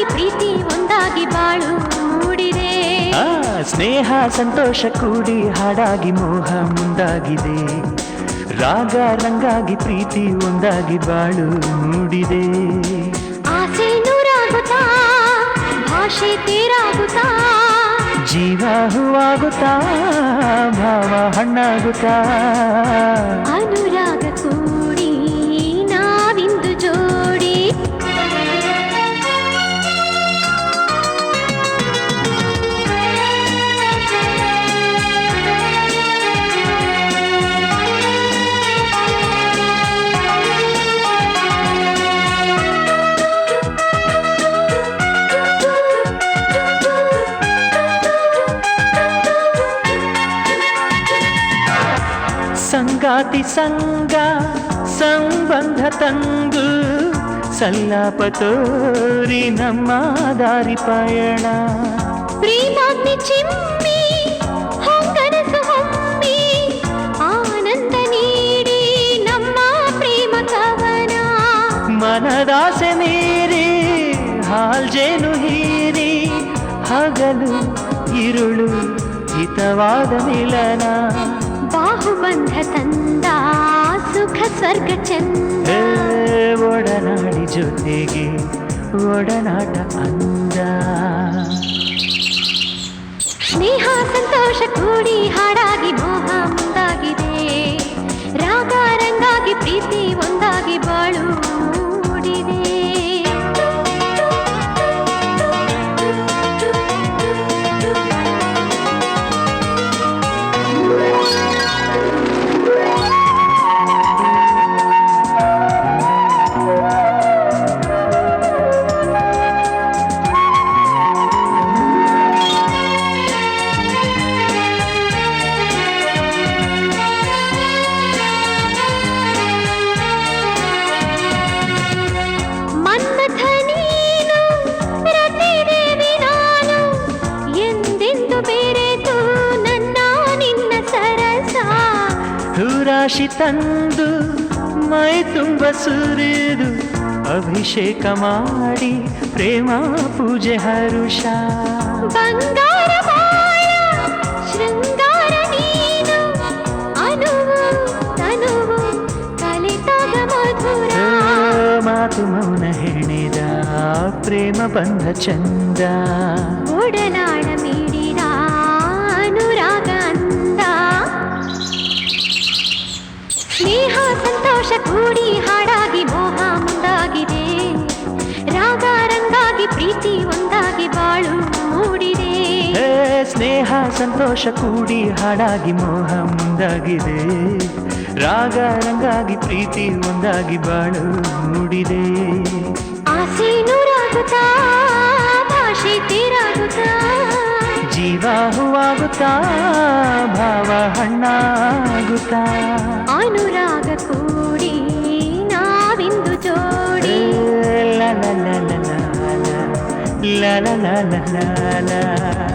ಒಂದಾಗಿ ಪ್ರೀತಿ ಒಂದಾಗಿ ಬಾಳು ಮೂಡಿದೆ. ಸ್ನೇಹ ಸಂತೋಷ ಕೂಡಿ ಹಾಡಾಗಿ ಮೋಹ ಮುಂದಾಗಿದೆ. ರಾಗ ರಂಗಾಗಿ ಪ್ರೀತಿ ಒಂದಾಗಿ ಬಾಳು ಮೂಡಿದೆ. ಆಸೆ ನೂರಾಗುತ್ತಾ ಭಾಷೆ ತೇರಾಗುತ್ತಾ ಜೀವ ಹೂವಾಗುತ್ತಾ ಭಾವ ಹಣ್ಣಾಗುತ್ತಾ ಅನುರಾಗ ಕೂಡಿ ನಾವಿಂದು ಜೋಡಿ. ಸಂಗಾತಿ ಸಂಗ ಸಂಬಂಧ ತಂದು ಸಲ್ಲಾಪ ತೋರಿ ನಮ್ಮ ದಾರಿ ಪಯಣ. ಪ್ರೇಮಾಗ್ನಿ ಚಿಮ್ಮಿ ಹೊಂಗನಸು ಹೊಮ್ಮಿ ಆನಂದ ನೀಡಿ ನಮ್ಮ ಪ್ರೇಮ ಕವನ. ಮನದಾಸೆ ಮೀರಿ ಹಾಲ್ಜೇನು ಹೀರಿ ಹಗಲು ಇರುಳು ಹಿತವಾದ ಮಿಲನ. ಬಾಹುಬಂಧ ತಂದ ಸುಖ ಸ್ವರ್ಗ ಚಂದ. ಒಡನಾಡಿ ಜೊತೆಗೆ ಒಡನಾಟ ಅಂದ. ಸ್ನೇಹ ಸಂತೋಷ ಕೂಡಿ ಹಾಡಾಗಿ ಮೋಹ ಮುಂದಾಗಿದೆ. ರಾಗ ರಂಗಾಗಿ ಪ್ರೀತಿ ಒಂದಾಗಿ ಬಾಳು ಮೂಡಿದೆ. ರಾಶಿ ತಂದು ಮೈ ತುಂಬ ಸುರಿದು ಅಭಿಷೇಕ ಮಾಡಿ ಪ್ರೇಮ ಪೂಜೆ ಹರುಷ. ಬಂಗಾರ ಶೃಂಗಾರ ನೀನು ಅನುವು ತನುವು ಕಲಿತಾಗ ಮಧುರ. ಮಾತು ಮೌನ ಹೆಣಿದ ಪ್ರೇಮ ಬಂಧ ಚಂದ. ಒಡನಾಡ ಮೀಡಿದ ಅನುರಾಗ ಅಂದ. ಸ್ನೇಹ ಸಂತೋಷ ಕೂಡಿ ಹಾಡಾಗಿ ಮೋಹ ಮುಂದಾಗಿದೆ. ರಾಗ ರಂಗಾಗಿ ಪ್ರೀತಿ ಒಂದಾಗಿ ಬಾಳು ಮೂಡಿದೆ. ಸ್ನೇಹ ಸಂತೋಷ ಕೂಡಿ ಹಾಡಾಗಿ ಮೋಹ ಮುಂದಾಗಿದೆ. ರಾಗ ರಂಗಾಗಿ ಪ್ರೀತಿ ಒಂದಾಗಿ ಬಾಳು ಮೂಡಿದೆ. ಆಸೆ ನೂರಾಗುತ್ತಾ ಭಾಷೆ ತೇರಾಗುತ್ತಾ ಜೀವ ಹೂವಾಗುತ್ತಾ ಭಾವ ಹಣ್ಣಾಗುತ್ತಾ ಅನುರಾಗ ಕೂಡಿ ನಾವಿಂದು ಜೋಡಿ. ಲ ಲ ಲ ಲ ಲ ಲ ಲ ಲ ಲ ಲ ಲ.